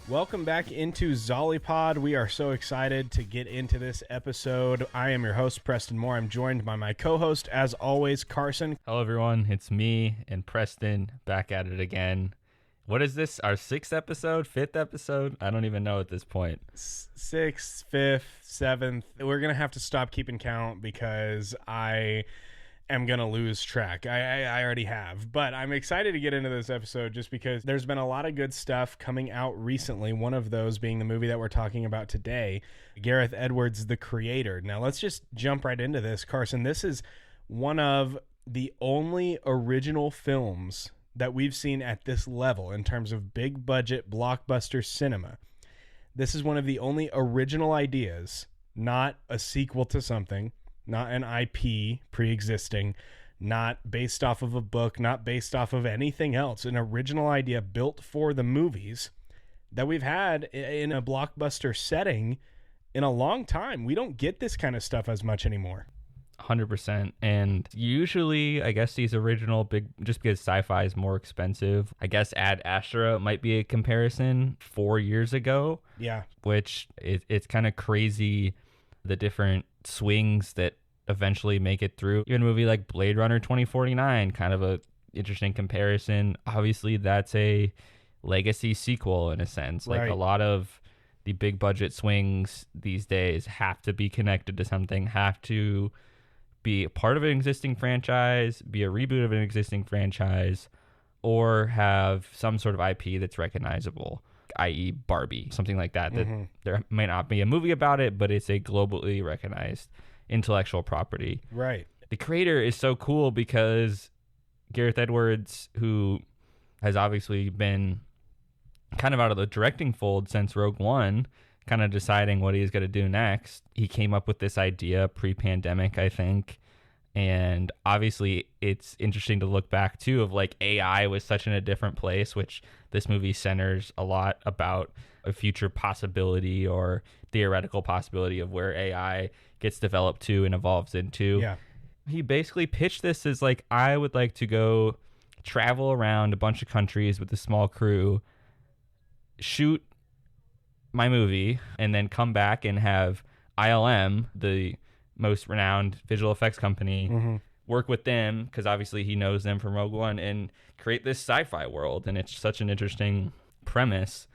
Welcome back into Zollipod. We are so excited to get into this episode. I am your host, Preston Moore. I'm joined by my co-host, as always, Carson. Hello, everyone. It's me and Preston back at it again. What is this? Our fifth episode? I don't even know at this point. Sixth, fifth, seventh. We're going to have to stop keeping count because I am going to lose track. I already have. But I'm excited to get into this episode just because there's been a lot of good stuff coming out recently. One of those being the movie that we're talking about today, Gareth Edwards The Creator. Now, let's just jump right into this. Carson, this is one of the only original films that we've seen at this level in terms of big budget blockbuster cinema. This is one of the only original ideas, not a sequel to something, not an IP pre-existing, not based off of a book, not based off of anything else, an original idea built for the movies that we've had in a blockbuster setting in a long time. We don't get this kind of stuff as much anymore. 100%. And usually, I guess these original big, just because sci-fi is more expensive, I guess Ad Astra might be a comparison 4 years ago. Yeah. Which it's kind of crazy, the different swings that eventually make it through. Even a movie like Blade Runner 2049, kind of a interesting comparison. Obviously, that's a legacy sequel in a sense. Like, right. A lot of the big budget swings these days have to be connected to something, have to be a part of an existing franchise, be a reboot of an existing franchise, or have some sort of IP that's recognizable, i.e. Barbie, something like that. That there might not be a movie about it, but it's a globally recognized intellectual property. Right. The Creator is so cool because Gareth Edwards, who has obviously been kind of out of the directing fold since Rogue One, kind of deciding what he's going to do next. He came up with this idea pre-pandemic, I think. And obviously it's interesting to look back too of like AI was such in a different place, which this movie centers a lot about a future possibility or theoretical possibility of where AI gets developed to and evolves into. Yeah. He basically pitched this as like, I would like to go travel around a bunch of countries with a small crew, shoot my movie, and then come back and have ILM, the most renowned visual effects company, work with them, because obviously he knows them from Rogue One, and create this sci-fi world. And it's such an interesting premise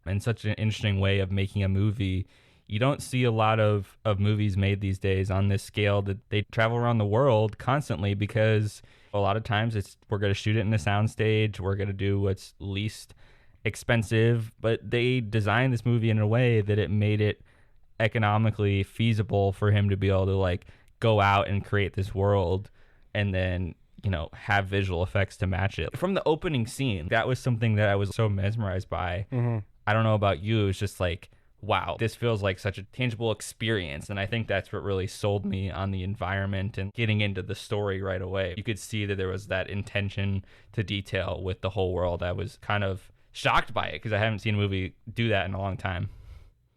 and such an interesting way of making a movie. You don't see a lot of movies made these days on this scale that they travel around the world constantly, because a lot of times it's we're going to shoot it in a soundstage, we're going to do what's least expensive, but they designed this movie in a way that it made it economically feasible for him to be able to like go out and create this world and then, you know, have visual effects to match it. From the opening scene, that was something that I was so mesmerized by. I don't know about you, it was just like, wow, this feels like such a tangible experience. And I think that's what really sold me on the environment and getting into the story right away. You could see that there was that intention to detail with the whole world. I was kind of shocked by it because I haven't seen a movie do that in a long time.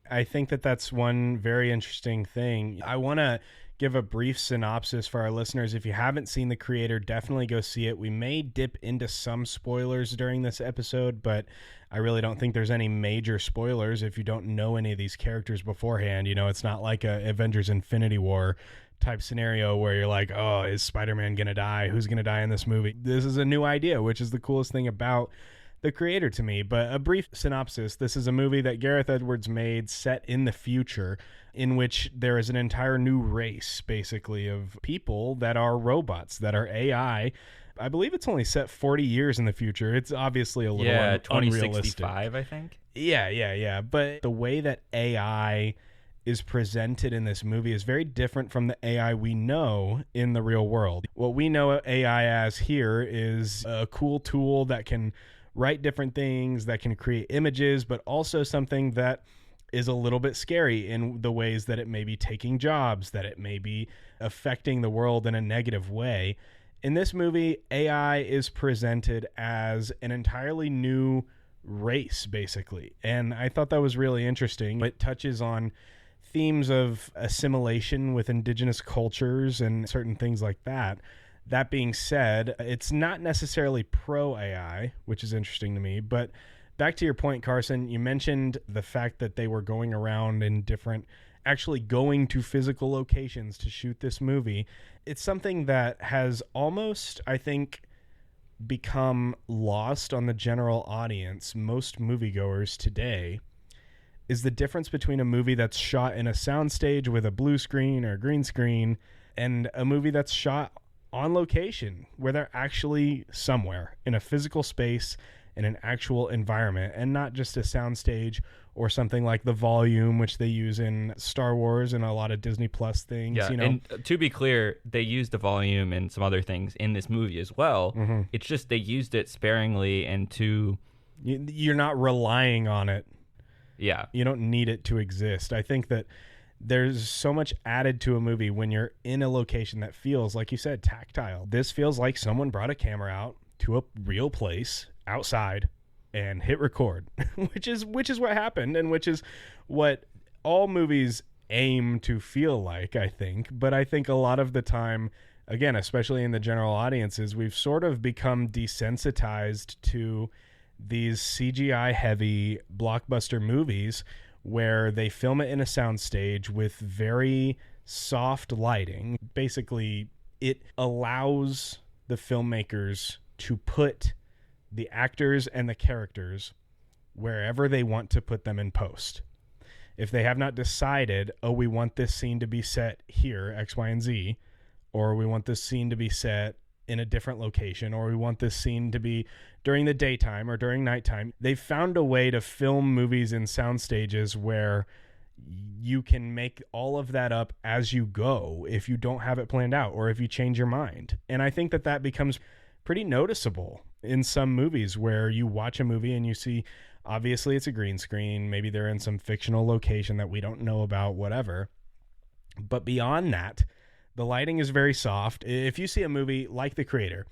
I think that that's one very interesting thing. I want to give a brief synopsis for our listeners. If you haven't seen The Creator, definitely go see it. We may dip into some spoilers during this episode, but I really don't think there's any major spoilers if you don't know any of these characters beforehand. You know, it's not like a Avengers Infinity War type scenario where you're like, oh, is Spider-Man going to die? Who's going to die in this movie? This is a new idea, which is the coolest thing about The Creator to me. But a brief synopsis: this is a movie that Gareth Edwards made set in the future, in which there is an entire new race, basically, of people that are robots, that are AI. I believe it's only set 40 years in the future. It's obviously a little unrealistic. 2065, I think. Yeah. But the way that AI is presented in this movie is very different from the AI we know in the real world. What we know AI as here is a cool tool that can write different things, that can create images, but also something that is a little bit scary in the ways that it may be taking jobs, that it may be affecting the world in a negative way. In this movie, AI is presented as an entirely new race, basically. And I thought that was really interesting. It touches on themes of assimilation with indigenous cultures and certain things like that. That being said, it's not necessarily pro-AI, which is interesting to me, but back to your point, Carson, you mentioned the fact that they were going around in different, actually going to physical locations to shoot this movie. It's something that has almost, I think, become lost on the general audience, most moviegoers today, is the difference between a movie that's shot in a soundstage with a blue screen or green screen and a movie that's shot on location where they're actually somewhere in a physical space in an actual environment and not just a soundstage or something like The Volume, which they use in Star Wars and a lot of Disney Plus things. Yeah, and to be clear, they used The Volume and some other things in this movie as well. Mm-hmm. It's just they used it sparingly and to... You're not relying on it. Yeah. You don't need it to exist. I think that there's so much added to a movie when you're in a location that feels, like you said, tactile. This feels like someone brought a camera out to a real place outside and hit record, which is what happened, and which is what all movies aim to feel like, I think. But I think a lot of the time, again, especially in the general audiences, we've sort of become desensitized to these CGI-heavy blockbuster movies where they film it in a soundstage with very soft lighting. Basically, it allows the filmmakers to put the actors and the characters wherever they want to put them in post. If they have not decided, oh, we want this scene to be set here, X, Y, and Z, or we want this scene to be set in a different location, or we want this scene to be during the daytime or during nighttime, they've found a way to film movies in sound stages where you can make all of that up as you go if you don't have it planned out or if you change your mind. And I think that becomes pretty noticeable in some movies where you watch a movie and you see, obviously it's a green screen, maybe they're in some fictional location that we don't know about, whatever. But beyond that, the lighting is very soft. If you see a movie like The Creator,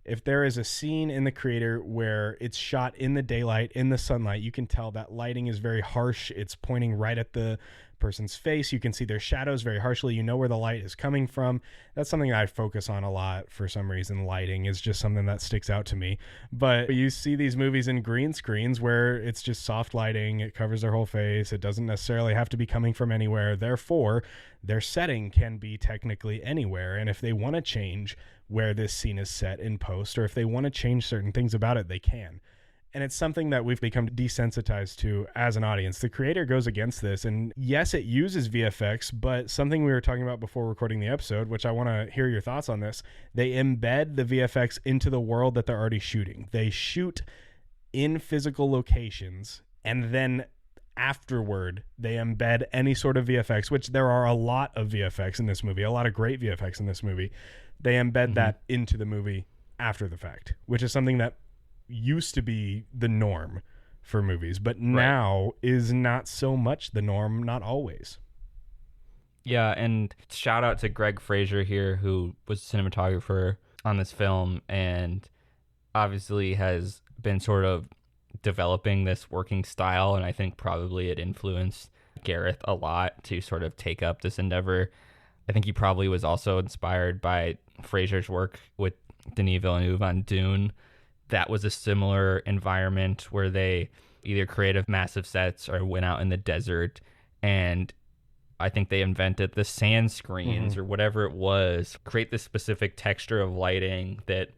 if there is a scene in The Creator where it's shot in the daylight, in the sunlight, you can tell that lighting is very harsh. It's pointing right at the person's face. You can see their shadows very harshly. You know where the light is coming from. That's something that I focus on a lot for some reason. Lighting is just something that sticks out to me. But you see these movies in green screens where it's just soft lighting. It covers their whole face. It doesn't necessarily have to be coming from anywhere. Therefore, their setting can be technically anywhere. And if they want to change where this scene is set in post, or if they want to change certain things about it, they can. And it's something that we've become desensitized to as an audience. The Creator goes against this. And yes, it uses VFX, but something we were talking about before recording the episode, which I want to hear your thoughts on this, they embed the VFX into the world that they're already shooting. They shoot in physical locations, and then afterward, they embed any sort of VFX, which there are a lot of VFX in this movie, a lot of great VFX in this movie. They embed that into the movie after the fact, which is something that used to be the norm for movies, but now is not so much the norm, not always. Yeah, and shout out to Greg Fraser here, who was a cinematographer on this film and obviously has been sort of developing this working style, and I think probably it influenced Gareth a lot to sort of take up this endeavor. I think he probably was also inspired by Fraser's work with Denis Villeneuve on Dune. That was a similar environment where they either created massive sets or went out in the desert, and I think they invented the sand screens or whatever it was, create this specific texture of lighting that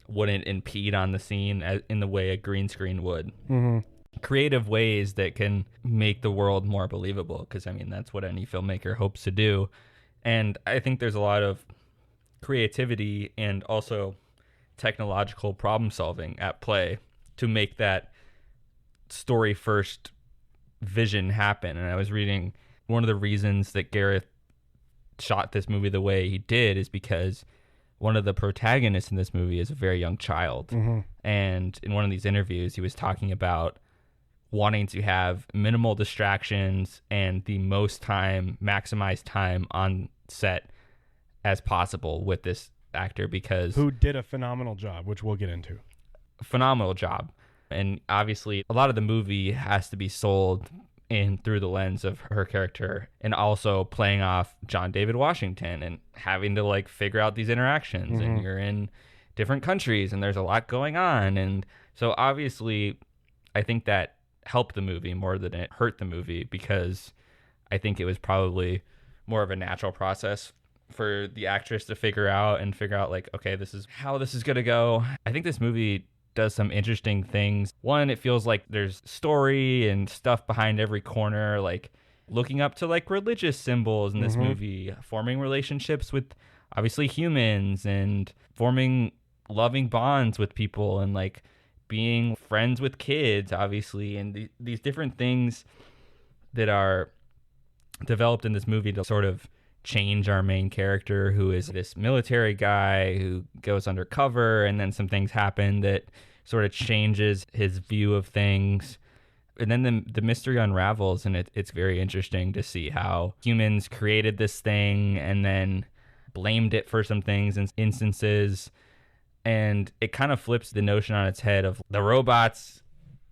wouldn't impede on the scene in the way a green screen would. Creative ways that can make the world more believable, because I mean that's what any filmmaker hopes to do. And I think there's a lot of creativity and also technological problem solving at play to make that story first vision happen. And I was reading one of the reasons that Gareth shot this movie the way he did is because one of the protagonists in this movie is a very young child. And in one of these interviews, he was talking about wanting to have minimal distractions and the most time, maximized time on set as possible with this actor, because who did a phenomenal job, which we'll get into. Phenomenal job. And obviously a lot of the movie has to be sold in through the lens of her character, and also playing off John David Washington and having to like figure out these interactions. And you're in different countries and there's a lot going on, and so obviously I think that helped the movie more than it hurt the movie, because I think it was probably more of a natural process for the actress to figure out like, okay, this is how this is going to go. I think this movie does some interesting things. One, it feels like there's story and stuff behind every corner, like looking up to like religious symbols in this movie, forming relationships with obviously humans and forming loving bonds with people, and like being friends with kids, obviously, and these different things that are developed in this movie to sort of change our main character, who is this military guy who goes undercover, and then some things happen that sort of changes his view of things. And then the mystery unravels, and it's very interesting to see how humans created this thing and then blamed it for some things in instances. And it kind of flips the notion on its head of the robots.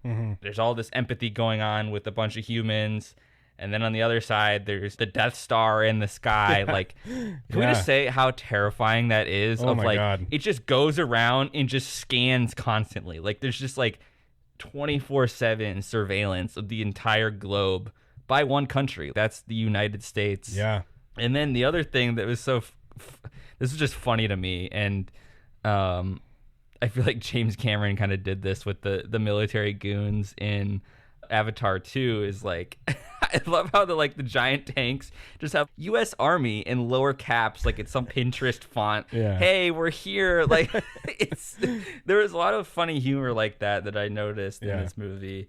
There's all this empathy going on with a bunch of humans. And then on the other side, there's the Death Star in the sky. Like, can we just say how terrifying that is? Oh my God. It just goes around and just scans constantly. Like, there's just like 24/7 surveillance of the entire globe by one country. That's the United States. Yeah. And then the other thing that was this was just funny to me, and I feel like James Cameron kind of did this with the military goons in Avatar 2, is like, I love how the giant tanks just have U.S. Army in lower caps, like it's some Pinterest font. Yeah. Hey, we're here. Like, there was a lot of funny humor like that I noticed in this movie.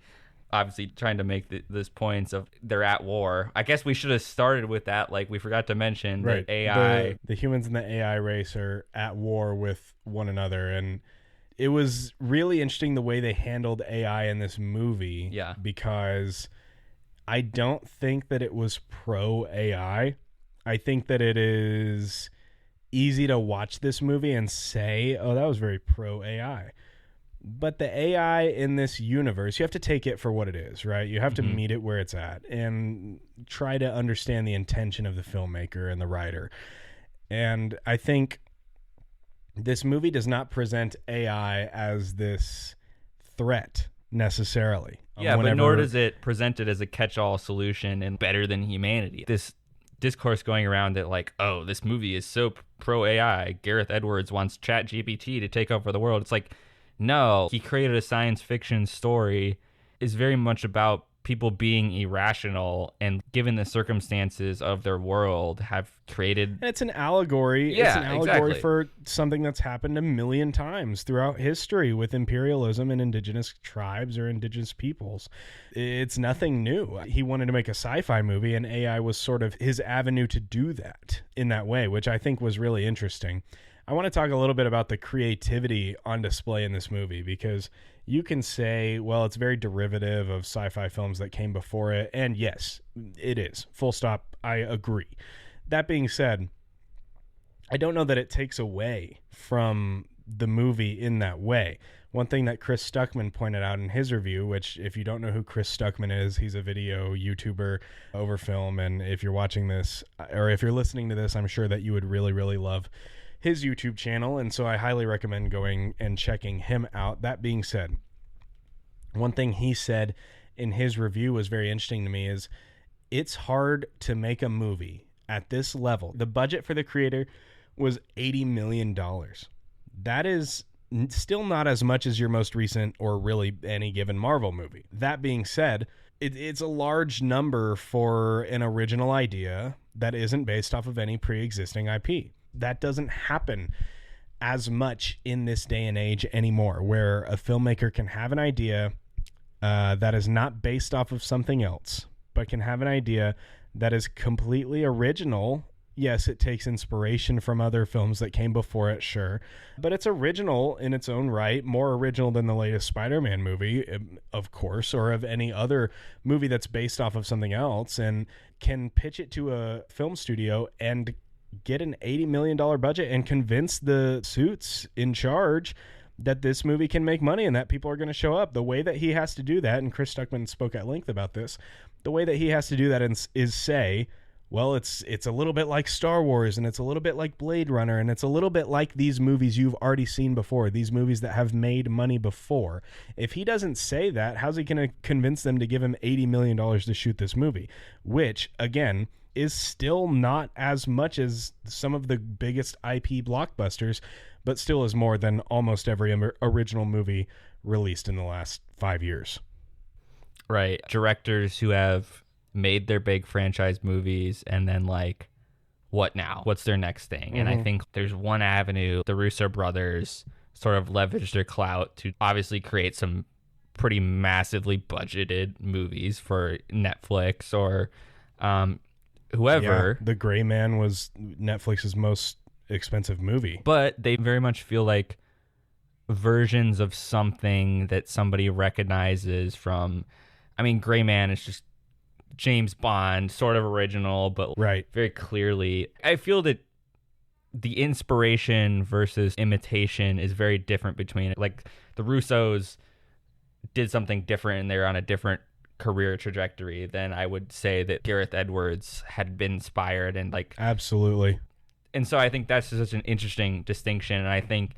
Obviously trying to make this points of they're at war. I guess we should have started with that. Like, we forgot to mention that AI. The humans and the AI race are at war with one another. And it was really interesting the way they handled AI in this movie. Yeah. Because I don't think that it was pro AI. I think that it is easy to watch this movie and say, oh, that was very pro AI. But the AI in this universe, you have to take it for what it is, right? You have to meet it where it's at and try to understand the intention of the filmmaker and the writer. And I think this movie does not present AI as this threat necessarily. Yeah, but nor does it present it as a catch-all solution and better than humanity. This discourse going around that, like, oh, this movie is so pro-AI. Gareth Edwards wants ChatGPT to take over the world. It's like, no, he created a science fiction story. Is very much about people being irrational and, given the circumstances of their world, have created... And it's an allegory. Yeah, it's an allegory exactly. for something that's happened a million times throughout history with imperialism and indigenous tribes or indigenous peoples. It's nothing new. He wanted to make a sci-fi movie, and AI was sort of his avenue to do that in that way, which I think was really interesting. I want to talk a little bit about the creativity on display in this movie, because you can say, well, it's very derivative of sci-fi films that came before it. And yes, it is. Full stop. I agree. That being said, I don't know that it takes away from the movie in that way. One thing that Chris Stuckman pointed out in his review, which, if you don't know who Chris Stuckman is, he's a video YouTuber over film. And if you're watching this, or if you're listening to this, I'm sure that you would really, really love his YouTube channel, and so I highly recommend going and checking him out. That being said, one thing he said in his review was very interesting to me is it's hard to make a movie at this level. The budget for The Creator was $80 million. That is still not as much as your most recent or really any given Marvel movie. That being said, it's a large number for an original idea that isn't based off of any pre-existing IP. That doesn't happen as much in this day and age anymore, where a filmmaker can have an idea that is not based off of something else, but can have an idea that is completely original. Yes, it takes inspiration from other films that came before it, sure, but it's original in its own right, more original than the latest Spider-Man movie, of course, or of any other movie that's based off of something else, and can pitch it to a film studio and get an $80 million budget and convince the suits in charge that this movie can make money and that people are going to show up. The way that he has to do that, and Chris Stuckman spoke at length about this, the way that he has to do that is say, well, it's a little bit like Star Wars, and it's a little bit like Blade Runner, and it's a little bit like these movies you've already seen before, these movies that have made money before. If he doesn't say that, how's he going to convince them to give him $80 million to shoot this movie? Which, again, is still not as much as some of the biggest IP blockbusters, but still is more than almost every original movie released in the last 5 years. Right. Directors who have made their big franchise movies and then like, what now? What's their next thing? And I think there's one avenue. The Russo brothers sort of leveraged their clout to obviously create some pretty massively budgeted movies for Netflix or whoever. Yeah, The Gray Man was Netflix's most expensive movie. But they very much feel like versions of something that somebody recognizes from, I mean, Gray Man is just James Bond, sort of original, but right. very clearly. I feel that the inspiration versus imitation is very different between it. Like the Russos did something different and they're on a different career trajectory than I would say that Gareth Edwards had been inspired and like. Absolutely. And so I think that's such an interesting distinction. And I think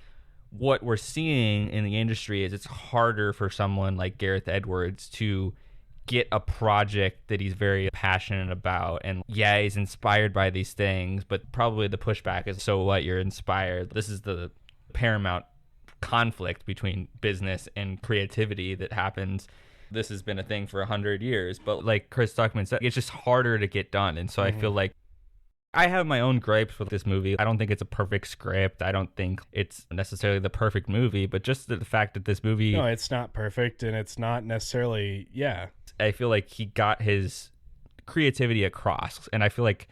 what we're seeing in the industry is it's harder for someone like Gareth Edwards to get a project that he's very passionate about. And yeah, he's inspired by these things, but probably the pushback is, so what, you're inspired. This is the paramount conflict between business and creativity that happens. This has been a thing for 100 years, but like Chris Tuckman said, it's just harder to get done. And so I feel like I have my own gripes with this movie. I don't think it's a perfect script. I don't think it's necessarily the perfect movie, but just the fact that this movie... No, it's not perfect, and it's not necessarily... Yeah. I feel like he got his creativity across, and I feel like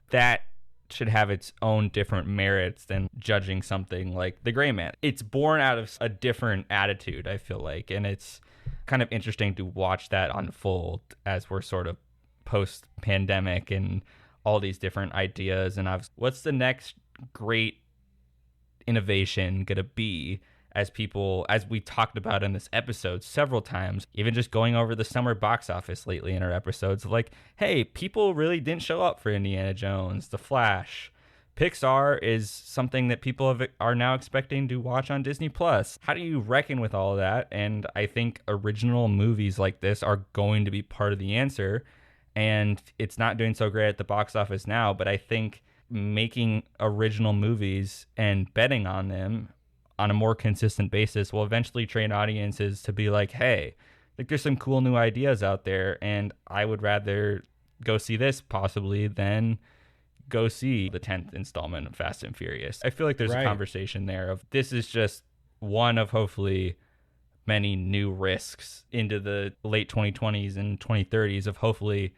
that should have its own different merits than judging something like The Gray Man. It's born out of a different attitude, I feel like, and it's kind of interesting to watch that unfold as we're sort of post-pandemic and all these different ideas. And what's the next great innovation gonna be as we talked about in this episode several times, even just going over the summer box office lately in our episodes, like, hey, people really didn't show up for Indiana Jones, The Flash. Pixar is something that people are now expecting to watch on Disney Plus. How do you reckon with all of that? And I think original movies like this are going to be part of the answer. And it's not doing so great at the box office now, but I think making original movies and betting on them on a more consistent basis will eventually train audiences to be like, hey, like there's some cool new ideas out there, and I would rather go see this possibly than go see the 10th installment of Fast and Furious. I feel like there's a conversation there of this is just one of hopefully many new risks into the late 2020s and 2030s of hopefully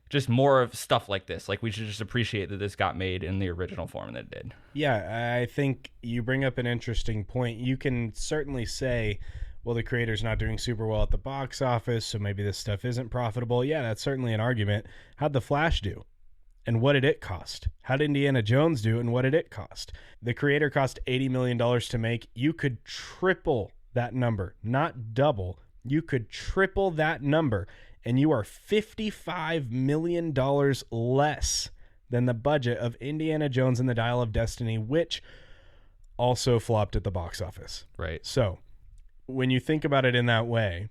just more of stuff like this. Like, we should just appreciate that this got made in the original form that it did. Yeah, I think you bring up an interesting point. You can certainly say, well, the creator's not doing super well at the box office, so maybe this stuff isn't profitable. Yeah, that's certainly an argument. How'd The Flash do? And what did it cost? How did Indiana Jones do, and what did it cost? The creator cost $80 million to make. You could triple that number, not double. You could triple that number, and you are $55 million less than the budget of Indiana Jones and the Dial of Destiny, which also flopped at the box office. Right. So when you think about it in that way,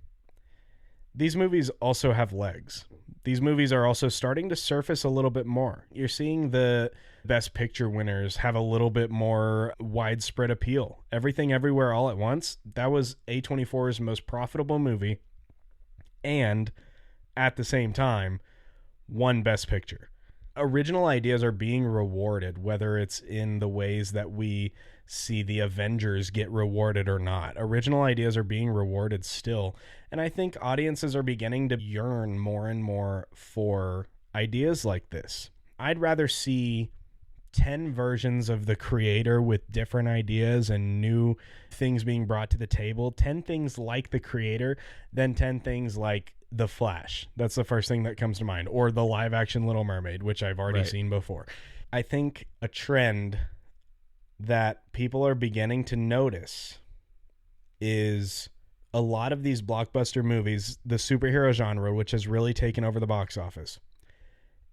these movies also have legs. These movies are also starting to surface a little bit more. You're seeing the Best Picture winners have a little bit more widespread appeal. Everything Everywhere All at Once, that was A24's most profitable movie, and at the same time, won Best Picture. Original ideas are being rewarded, whether it's in the ways that we see the Avengers get rewarded or not. Original ideas are being rewarded still, and I think audiences are beginning to yearn more and more for ideas like this. I'd rather see 10 versions of The Creator with different ideas and new things being brought to the table, 10 things like The Creator, than 10 things like The Flash. That's the first thing that comes to mind. Or the live action Little Mermaid, which I've already seen before. I think a trend that people are beginning to notice is a lot of these blockbuster movies, the superhero genre, which has really taken over the box office,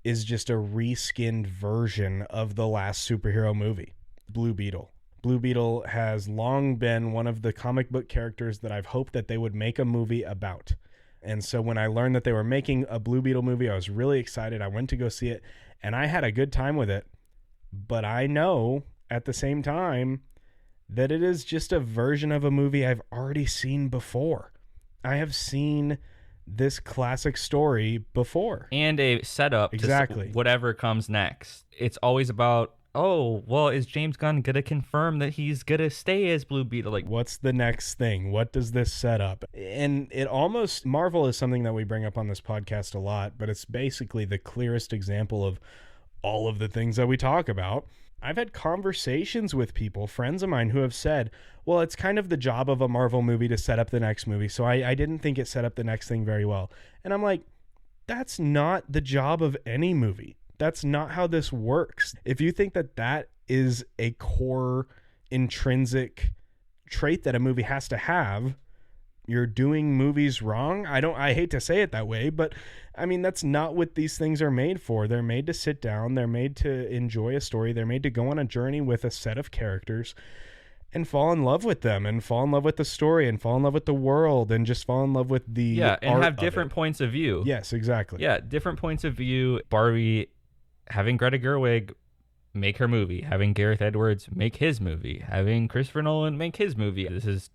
is just a reskinned version of the last superhero movie, Blue Beetle. Blue Beetle has long been one of the comic book characters that I've hoped that they would make a movie about. And so when I learned that they were making a Blue Beetle movie, I was really excited. I went to go see it, and I had a good time with it. But I know at the same time that it is just a version of a movie I've already seen before. I have seen this classic story before. And a setup exactly. to whatever comes next. It's always about, oh, well, is James Gunn going to confirm that he's going to stay as Blue Beetle? Like, what's the next thing? What does this set up? And it almost, Marvel is something that we bring up on this podcast a lot, but it's basically the clearest example of all of the things that we talk about. I've had conversations with people, friends of mine, who have said, well, it's kind of the job of a Marvel movie to set up the next movie, so I didn't think it set up the next thing very well. And I'm like, that's not the job of any movie. That's not how this works. If you think that that is a core intrinsic trait that a movie has to have, you're doing movies wrong. I hate to say it that way, but I mean, that's not what these things are made for. They're made to sit down. They're made to enjoy a story. They're made to go on a journey with a set of characters and fall in love with them and fall in love with the story and fall in love with the world and just fall in love with the and art have different points of view. Yes, exactly. Yeah, different points of view. Barbie, having Greta Gerwig make her movie, having Gareth Edwards make his movie, having Christopher Nolan make his movie. This is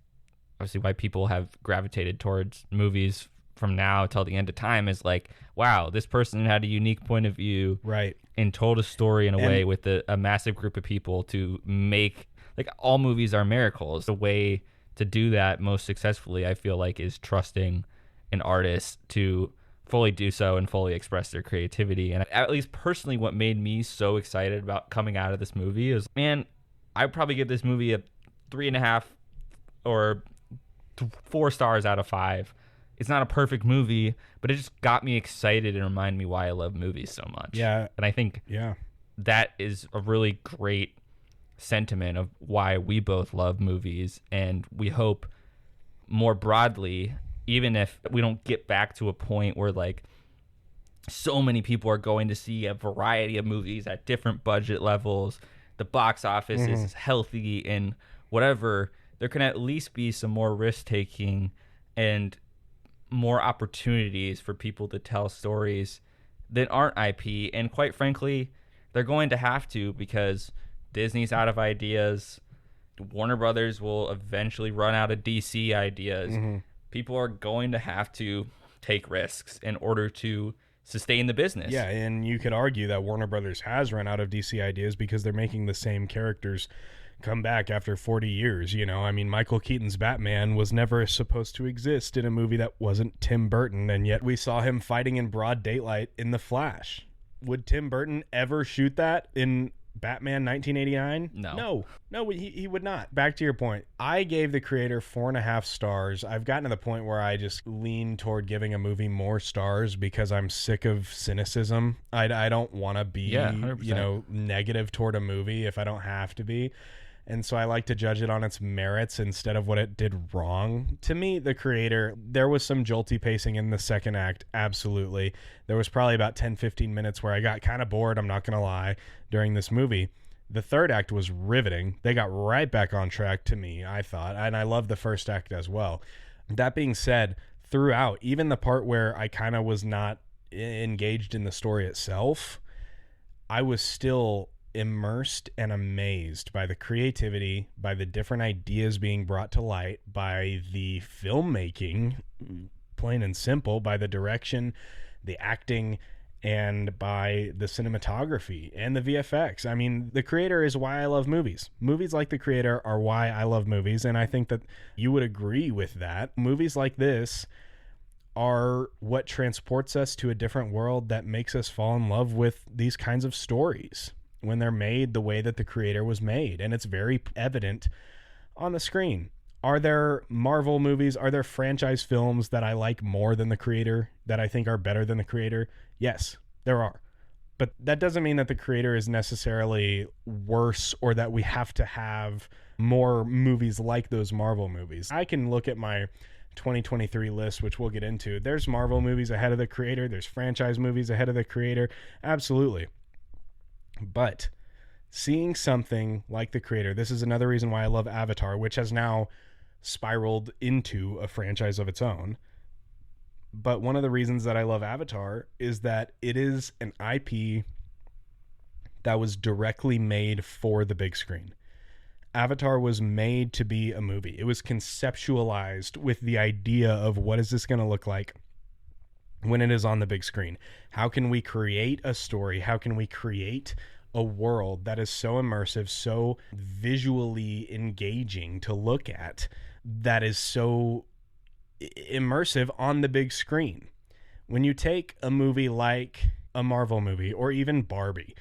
obviously why people have gravitated towards movies from now till the end of time, is like, wow, this person had a unique point of view, right, and told a story in a way with a massive group of people to make, like, all movies are miracles. The way to do that most successfully, I feel like, is trusting an artist to fully do so and fully express their creativity. And at least personally, what made me so excited about coming out of this movie is, man, I'd probably give this movie a 3.5 or 4 stars out of 5. It's not a perfect movie, but it just got me excited and reminded me why I love movies so much. Yeah. And I think that is a really great sentiment of why we both love movies. And we hope more broadly, even if we don't get back to a point where, like, so many people are going to see a variety of movies at different budget levels, the box office is healthy and whatever, there can at least be some more risk-taking and more opportunities for people to tell stories that aren't IP. And quite frankly, they're going to have to, because Disney's out of ideas. Warner Brothers will eventually run out of DC ideas. People are going to have to take risks in order to sustain the business. Yeah, and you could argue that Warner Brothers has run out of DC ideas because they're making the same characters come back after 40 years. You know, I mean, Michael Keaton's Batman was never supposed to exist in a movie that wasn't Tim Burton, and yet we saw him fighting in broad daylight in The Flash. Would Tim Burton ever shoot that in Batman 1989? No, he would not. Back to your point, I gave The Creator 4.5 stars. I've gotten to the point where I just lean toward giving a movie more stars because I'm sick of cynicism. I don't want to be negative toward a movie if I don't have to be. And so I like to judge it on its merits instead of what it did wrong. To me, The Creator, there was some jolty pacing in the second act, absolutely. There was probably about 10-15 minutes where I got kind of bored, I'm not going to lie, during this movie. The third act was riveting. They got right back on track to me, I thought, and I love the first act as well. That being said, throughout, even the part where I kind of was not engaged in the story itself, I was still immersed and amazed by the creativity, by the different ideas being brought to light, by the filmmaking, plain and simple, by the direction, the acting, and by the cinematography and the VFX. I mean, The Creator is why I love movies. Movies like The Creator are why I love movies, and I think that you would agree with that. Movies like this are what transports us to a different world that makes us fall in love with these kinds of stories when they're made the way that The Creator was made. And it's very evident on the screen. Are there Marvel movies, are there franchise films that I like more than The Creator, that I think are better than The Creator? Yes, there are. But that doesn't mean that The Creator is necessarily worse or that we have to have more movies like those Marvel movies. I can look at my 2023 list, which we'll get into. There's Marvel movies ahead of The Creator. There's franchise movies ahead of The Creator. Absolutely. But seeing something like The Creator, this is another reason why I love Avatar, which has now spiraled into a franchise of its own. But one of the reasons that I love Avatar is that it is an IP that was directly made for the big screen. Avatar was made to be a movie. It was conceptualized with the idea of what is this going to look like when it is on the big screen. How can we create a story? How can we create a world that is so immersive, so visually engaging to look at, that is so immersive on the big screen? When you take a movie like a Marvel movie or even Barbie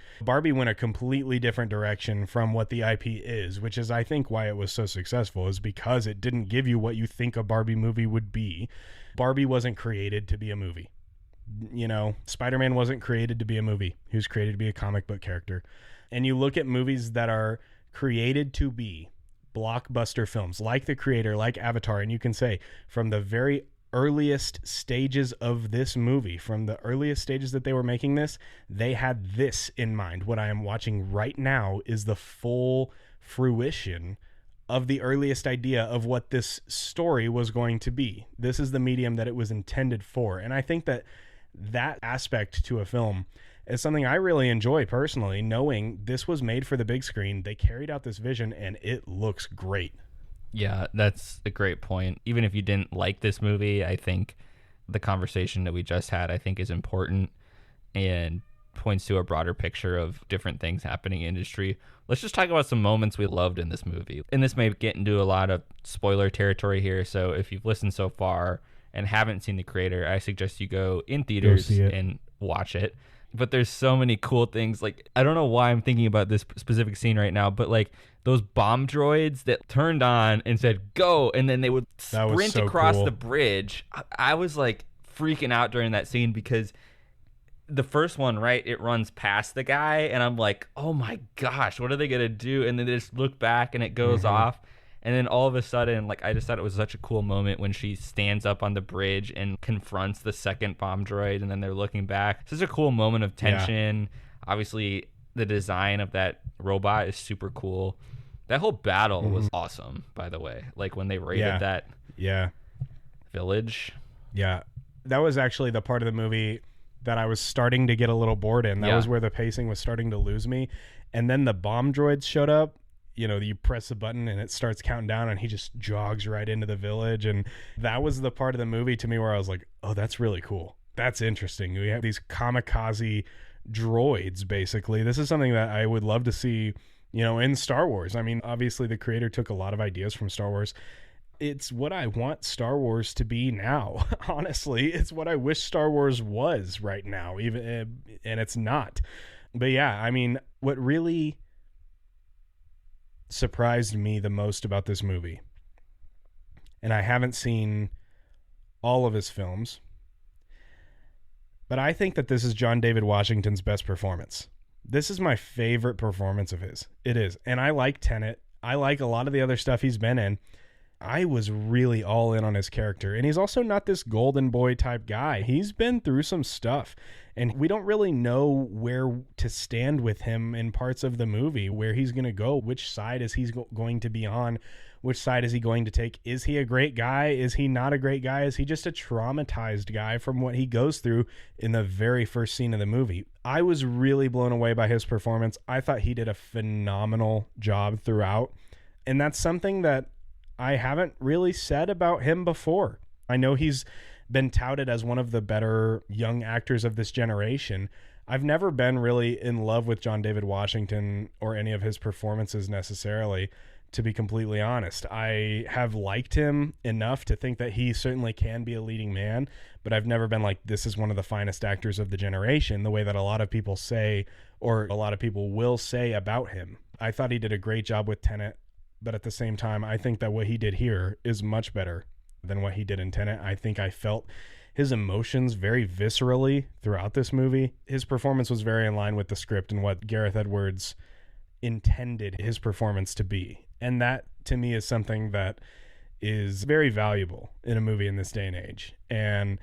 went a completely different direction from what the IP is, which is I think why it was so successful, is because it didn't give you what you think a Barbie movie would be. Barbie wasn't created to be a movie. You know, Spider-Man wasn't created to be a movie. He was created to be a comic book character. And you look at movies that are created to be blockbuster films like The Creator, like Avatar, and you can say from the very earliest stages of this movie, from the earliest stages that they were making this, they had this in mind. What I am watching right now is the full fruition of the earliest idea of what this story was going to be. This is the medium that it was intended for. And I think that that aspect to a film is something I really enjoy personally, knowing this was made for the big screen. They carried out this vision and it looks great. Yeah, that's a great point. Even if you didn't like this movie, I think the conversation that we just had, I think, is important and points to a broader picture of different things happening in industry. Let's just talk about some moments we loved in this movie. And this may get into a lot of spoiler territory here, so if you've listened so far and haven't seen The Creator, I suggest you go in theaters and watch it. But there's so many cool things. Like, I don't know why I'm thinking about this specific scene right now, but like those bomb droids that turned on and said go, and then they would sprint across the bridge. I was like freaking out during that scene because the first one, right, it runs past the guy and I'm like, oh my gosh, what are they gonna do? And then they just look back and it goes off. And then all of a sudden, like, I just thought it was such a cool moment when she stands up on the bridge and confronts the second bomb droid, and then they're looking back. It's such a cool moment of tension. Yeah. Obviously, the design of that robot is super cool. That whole battle was awesome, by the way. Like, when they raided that village. Yeah. That was actually the part of the movie that I was starting to get a little bored in. That was where the pacing was starting to lose me. And then the bomb droids showed up. You know, you press a button and it starts counting down and he just jogs right into the village. And that was the part of the movie to me where I was like, oh, that's really cool. That's interesting. We have these kamikaze droids, basically. This is something that I would love to see, you know, in Star Wars. I mean, obviously the creator took a lot of ideas from Star Wars. It's what I want Star Wars to be now. Honestly, it's what I wish Star Wars was right now, even, and it's not. But yeah, I mean, what really surprised me the most about this movie, and I haven't seen all of his films, but I think that this is John David Washington's best performance. This is my favorite performance of his. It is. And I like Tenet. I like a lot of the other stuff he's been in. I was really all in on his character. And he's also not this golden boy type guy. He's been through some stuff. And we don't really know where to stand with him in parts of the movie, where he's going to go, which side is he going to be on, which side is he going to take. Is he a great guy? Is he not a great guy? Is he just a traumatized guy from what he goes through in the very first scene of the movie? I was really blown away by his performance. I thought he did a phenomenal job throughout. And that's something that I haven't really said about him before. I know he's been touted as one of the better young actors of this generation. I've never been really in love with John David Washington or any of his performances necessarily, to be completely honest. I have liked him enough to think that he certainly can be a leading man, but I've never been like, this is one of the finest actors of the generation, the way that a lot of people say, or a lot of people will say about him. I thought he did a great job with Tenet, but at the same time, I think that what he did here is much better than what he did in Tenet. I think I felt his emotions very viscerally throughout this movie. His performance was very in line with the script and what Gareth Edwards intended his performance to be. And that, to me, is something that is very valuable in a movie in this day and age. And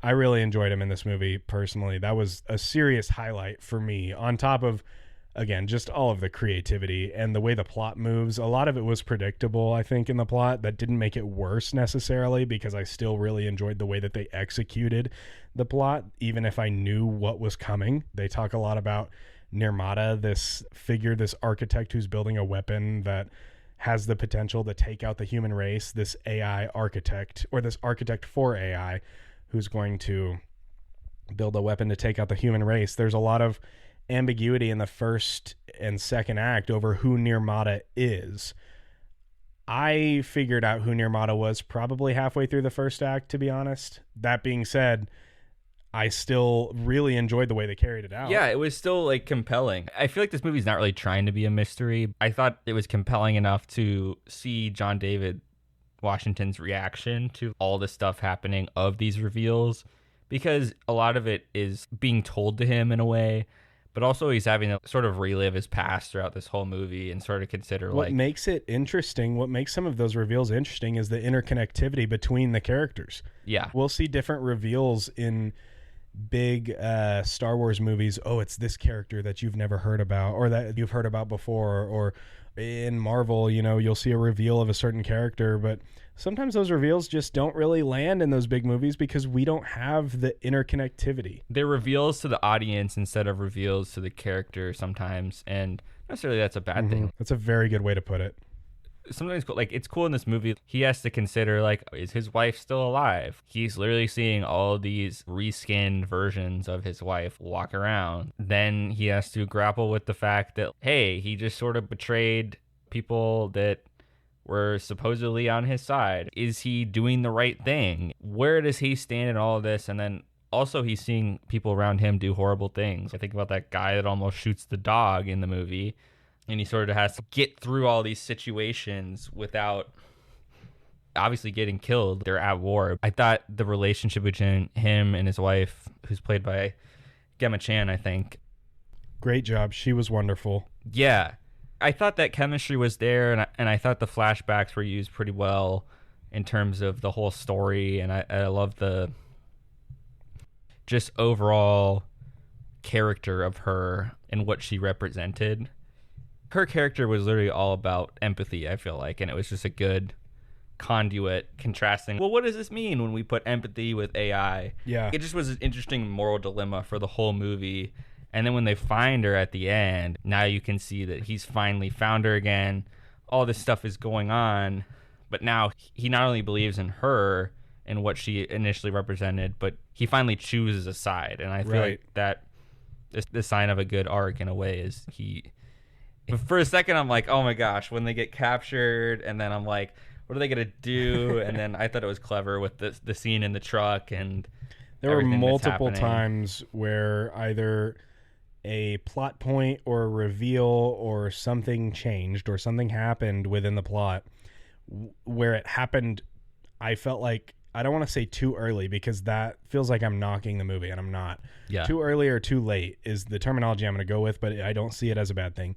I really enjoyed him in this movie personally. That was a serious highlight for me, on top of, again, just all of the creativity and the way the plot moves. A lot of it was predictable, I think, in the plot. That didn't make it worse necessarily, because I still really enjoyed the way that they executed the plot, even if I knew what was coming. They talk a lot about Nirmata, this figure, this architect who's building a weapon that has the potential to take out the human race, this AI architect, or this architect for AI, who's going to build a weapon to take out the human race. There's a lot of ambiguity in the first and second act over who Nirmata is. I figured out who Nirmata was probably halfway through the first act, to be honest. That being said, I still really enjoyed the way they carried it out. Yeah, it was still like compelling. I feel like this movie's not really trying to be a mystery. I thought it was compelling enough to see John David Washington's reaction to all the stuff happening of these reveals, because a lot of it is being told to him in a way, but also he's having to sort of relive his past throughout this whole movie and sort of consider what makes it interesting, what makes some of those reveals interesting is the interconnectivity between the characters. Yeah. We'll see different reveals in big Star Wars movies. Oh, it's this character that you've never heard about or that you've heard about before, or in Marvel, you know, you'll see a reveal of a certain character, but sometimes those reveals just don't really land in those big movies because we don't have the interconnectivity. They're reveals to the audience instead of reveals to the character sometimes, and necessarily that's a bad thing. That's a very good way to put it. Sometimes, like, it's cool in this movie, he has to consider, like, is his wife still alive? He's literally seeing all these reskinned versions of his wife walk around. Then he has to grapple with the fact that, hey, he just sort of betrayed people that were supposedly on his side. Is he doing the right thing? Where does he stand in all of this? And then also he's seeing people around him do horrible things. I think about that guy that almost shoots the dog in the movie, and he sort of has to get through all these situations without obviously getting killed. They're at war. I thought the relationship between him and his wife, who's played by Gemma Chan, I think. Great job. She was wonderful. Yeah. I thought that chemistry was there, and I thought the flashbacks were used pretty well in terms of the whole story, and I love the just overall character of her and what she represented. Her character was literally all about empathy, I feel like, and it was just a good conduit contrasting, well, what does this mean when we put empathy with AI? Yeah. It just was an interesting moral dilemma for the whole movie. And then when they find her at the end, now you can see that he's finally found her again. All this stuff is going on, but now he not only believes in her and what she initially represented, but he finally chooses a side. And I feel like that is the sign of a good arc in a way, is he... For a second, I'm like, oh my gosh, when they get captured, and then I'm like, what are they going to do? And then I thought it was clever with the scene in the truck, and there were multiple times where either a plot point or a reveal or something changed or something happened within the plot where it happened. I felt like, I don't want to say too early, because that feels like I'm knocking the movie, and I'm not. Yeah. Too early or too late is the terminology I'm going to go with, but I don't see it as a bad thing.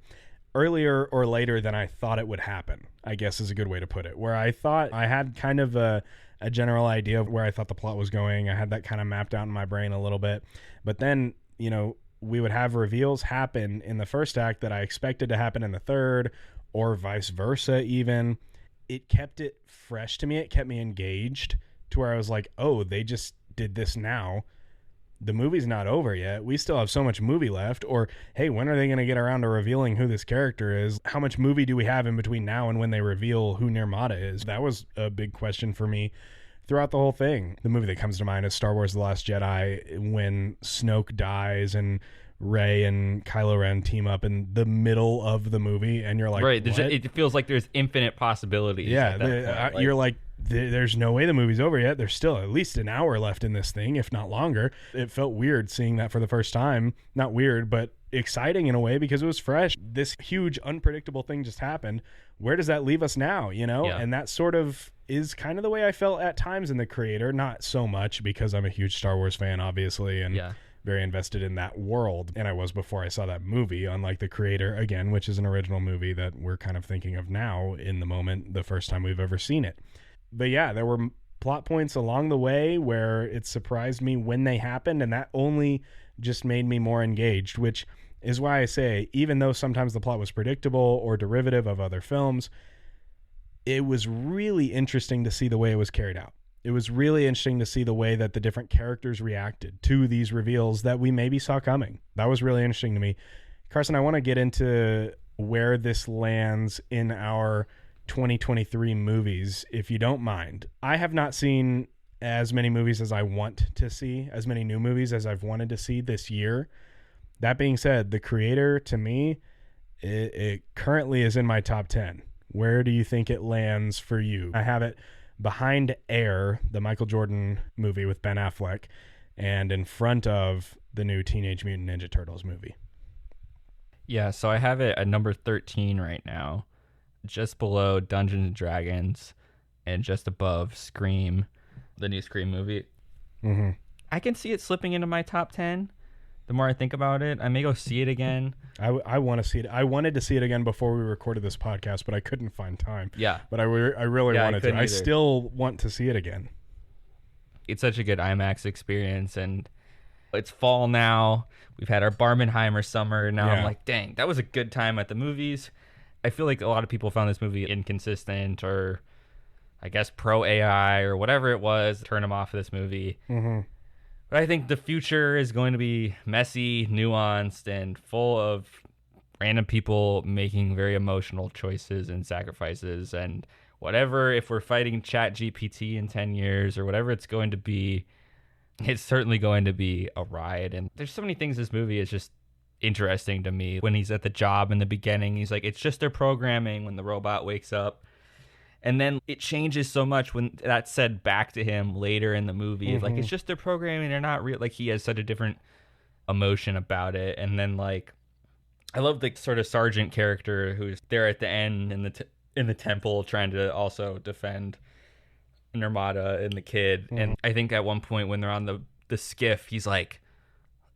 Earlier or later than I thought it would happen, I guess is a good way to put it. Where I thought I had kind of a general idea of where I thought the plot was going. I had that kind of mapped out in my brain a little bit. But then, you know, we would have reveals happen in the first act that I expected to happen in the third, or vice versa even. It kept it fresh to me. It kept me engaged to where I was like, oh, they just did this now. The movie's not over yet. We still have so much movie left. Or, hey, when are they going to get around to revealing who this character is? How much movie do we have in between now and when they reveal who Nirmata is? That was a big question for me throughout the whole thing. The movie that comes to mind is Star Wars The Last Jedi, when Snoke dies and Rey and Kylo Ren team up in the middle of the movie, and you're like, right, it feels like there's infinite possibilities. Yeah, you're like, there's no way the movie's over yet. There's still at least an hour left in this thing, if not longer. It felt weird seeing that for the first time. Not weird, but exciting in a way, because it was fresh. This huge, unpredictable thing just happened. Where does that leave us now, you know? Yeah. And that sort of is kind of the way I felt at times in The Creator. Not so much, because I'm a huge Star Wars fan, obviously, and very invested in that world. And I was before I saw that movie, unlike The Creator, again, which is an original movie that we're kind of thinking of now in the moment, the first time we've ever seen it. But yeah, there were plot points along the way where it surprised me when they happened, and that only just made me more engaged, which is why I say, even though sometimes the plot was predictable or derivative of other films, it was really interesting to see the way it was carried out. It was really interesting to see the way that the different characters reacted to these reveals that we maybe saw coming. That was really interesting to me. Carson, I want to get into where this lands in our 2023 movies, if you don't mind. I have not seen as many movies as I want to see, as many new movies as I've wanted to see this year. That being said, The Creator, to me, it currently is in my top 10. Where do you think it lands for you? I have it behind Air, the Michael Jordan movie with Ben Affleck, and in front of the new Teenage Mutant Ninja Turtles movie. Yeah, so I have it at number 13 right now, just below Dungeons & Dragons and just above Scream, the new Scream movie. Mm-hmm. I can see it slipping into my top 10. The more I think about it, I may go see it again. I want to see it. I wanted to see it again before we recorded this podcast, but I couldn't find time. Yeah. But I really wanted to. Either. I still want to see it again. It's such a good IMAX experience, and it's fall now. We've had our Barbenheimer summer. Now I'm like, dang, that was a good time at the movies. I feel like a lot of people found this movie inconsistent, or I guess pro AI or whatever it was, turn them off of this movie. Mm-hmm. But I think the future is going to be messy, nuanced, and full of random people making very emotional choices and sacrifices. And whatever, if we're fighting ChatGPT in 10 years or whatever it's going to be, it's certainly going to be a ride. And there's so many things this movie is just interesting to me. When he's at the job in the beginning, he's like, it's just their programming when the robot wakes up. And then it changes so much when that's said back to him later in the movie. Mm-hmm. Like, it's just their programming. They're not real. Like, he has such a different emotion about it. And then, like, I love the sort of sergeant character who's there at the end in the temple trying to also defend Nirmata and the kid. Mm-hmm. And I think at one point when they're on the skiff, he's like,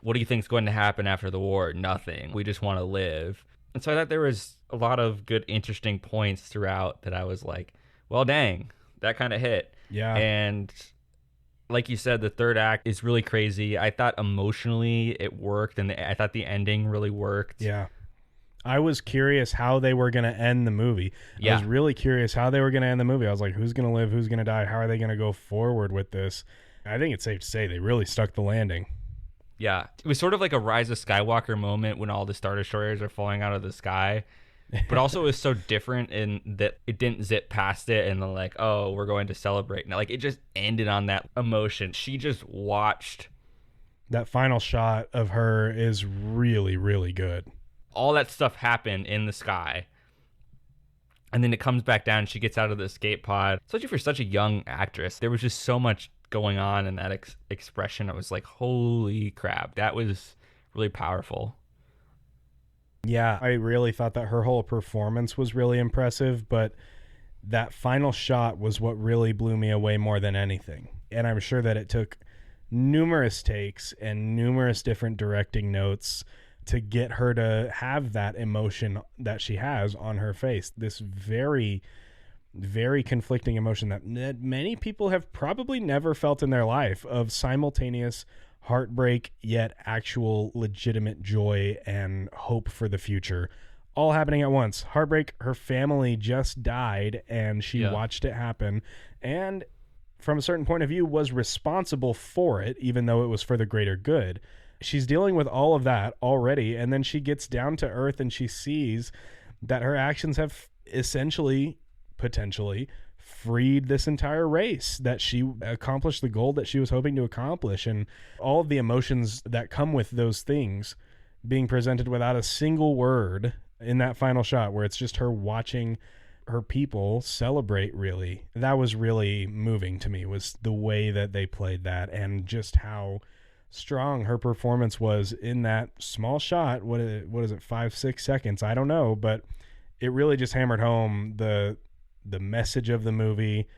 what do you think's going to happen after the war? Nothing. We just want to live. And so I thought there was a lot of good, interesting points throughout that I was like, well, dang, that kind of hit. Yeah. And like you said, the third act is really crazy. I thought emotionally it worked, and I thought the ending really worked. Yeah. I was curious how they were going to end the movie. Yeah. I was really curious how they were going to end the movie. I was like, who's going to live? Who's going to die? How are they going to go forward with this? I think it's safe to say they really stuck the landing. Yeah. It was sort of like a Rise of Skywalker moment when all the Star Destroyers are falling out of the sky. But also it was so different in that it didn't zip past it and then like, oh, we're going to celebrate. Now, like, it just ended on that emotion. She just watched. That final shot of her is really, really good. All that stuff happened in the sky. And then it comes back down. She gets out of the escape pod. Especially for such a young actress, there was just so much going on in that expression. I was like, holy crap, that was really powerful. Yeah, I really thought that her whole performance was really impressive, but that final shot was what really blew me away more than anything. And I'm sure that it took numerous takes and numerous different directing notes to get her to have that emotion that she has on her face. This very, very conflicting emotion that many people have probably never felt in their life, of simultaneous heartbreak yet actual legitimate joy and hope for the future, all happening at once. Heartbreak, her family just died and she watched it happen, and from a certain point of view was responsible for it, even though it was for the greater good. She's dealing with all of that already, and then she gets down to earth and she sees that her actions have essentially, potentially, freed this entire race, that she accomplished the goal that she was hoping to accomplish, and all of the emotions that come with those things being presented without a single word in that final shot where it's just her watching her people celebrate. Really, that was really moving to me, was the way that they played that and just how strong her performance was in that small shot. What is it, 5-6 seconds, I don't know, but it really just hammered home the message of the movie.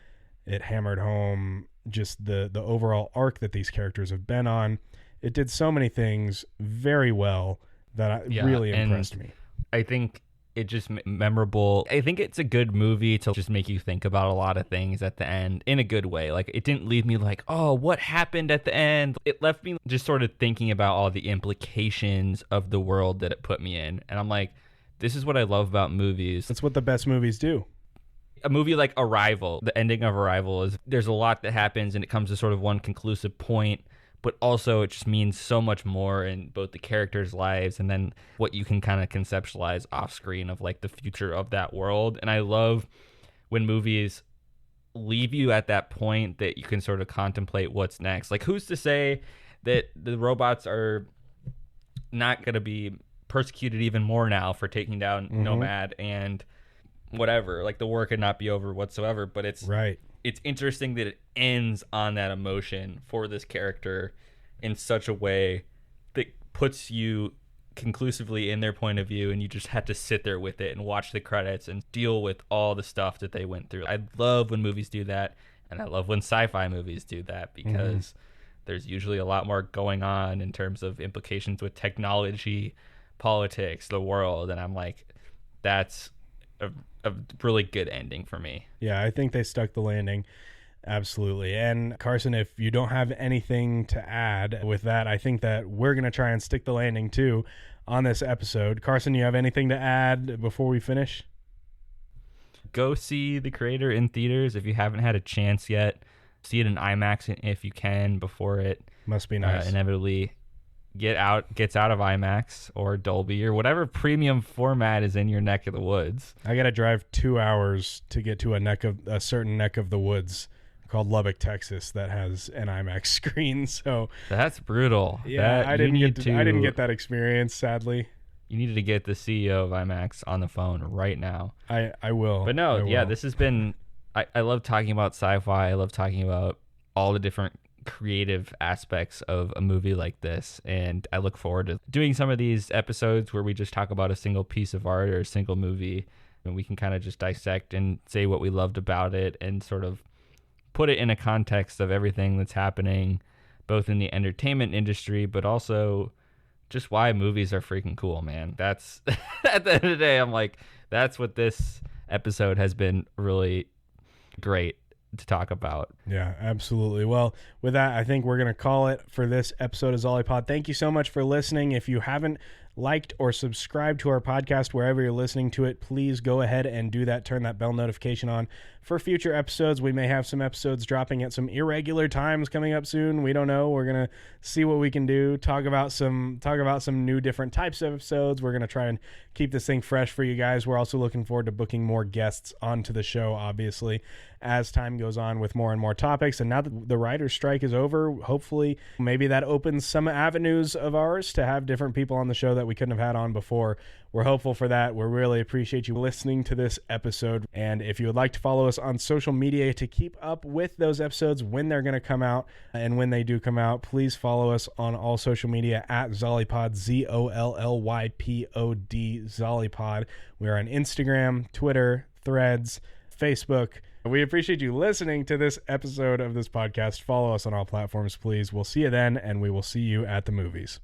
It hammered home just the overall arc that these characters have been on. It did so many things very well that really impressed me. I think it just memorable. I think it's a good movie to just make you think about a lot of things at the end in a good way. Like, it didn't leave me like, oh, what happened at the end? It left me just sort of thinking about all the implications of the world that it put me in. And I'm like, this is what I love about movies. That's what the best movies do. A movie like Arrival, the ending of Arrival is there's a lot that happens and it comes to sort of one conclusive point, but also it just means so much more in both the characters' lives and then what you can kind of conceptualize off screen of like the future of that world. And I love when movies leave you at that point that you can sort of contemplate what's next. Like, who's to say that the robots are not going to be persecuted even more now for taking down Nomad and whatever? Like, the war could not be over whatsoever, but it's right. It's interesting that it ends on that emotion for this character in such a way that puts you conclusively in their point of view, and you just have to sit there with it and watch the credits and deal with all the stuff that they went through. I love when movies do that, and I love when sci-fi movies do that because there's usually a lot more going on in terms of implications with technology, politics, the world, and I'm like, that's a really good ending for me. Yeah, I think they stuck the landing. Absolutely. And Carson, if you don't have anything to add with that, I think that we're going to try and stick the landing too on this episode. Carson, you have anything to add before we finish? Go see The Creator in theaters if you haven't had a chance yet. See it in IMAX if you can before it must be nice. Inevitably gets out of IMAX or Dolby or whatever premium format is in your neck of the woods. I got to drive 2 hours to get to a certain neck of the woods called Lubbock, Texas, that has an IMAX screen. So that's brutal. Yeah, I didn't get that experience, sadly. You needed to get the CEO of IMAX on the phone right now. I will. But no, yeah, this has been. I love talking about sci-fi. I love talking about all the different creative aspects of a movie like this, and I look forward to doing some of these episodes where we just talk about a single piece of art or a single movie, and we can kind of just dissect and say what we loved about it and sort of put it in a context of everything that's happening both in the entertainment industry but also just why movies are freaking cool, man. That's at the end of the day, I'm like, that's what this episode has been really great to talk about. Yeah, absolutely. Well, with that, I think we're going to call it for this episode of Zollipod. Thank you so much for listening. If you haven't liked or subscribed to our podcast wherever you're listening to it, please go ahead and do that. Turn that bell notification on for future episodes. We may have some episodes dropping at some irregular times coming up soon. We don't know. We're going to see what we can do. Talk about some new different types of episodes. We're going to try and keep this thing fresh for you guys. We're also looking forward to booking more guests onto the show, obviously, as time goes on with more and more topics. And now that the writer's strike is over, hopefully maybe that opens some avenues of ours to have different people on the show that we couldn't have had on before. We're hopeful for that. We really appreciate you listening to this episode. And if you would like to follow us on social media to keep up with those episodes when they're going to come out and when they do come out, please follow us on all social media at Zollipod, ZOLLYPOD, Zollipod. We are on Instagram, Twitter, Threads, Facebook. We appreciate you listening to this episode of this podcast. Follow us on all platforms, please. We'll see you then, and we will see you at the movies.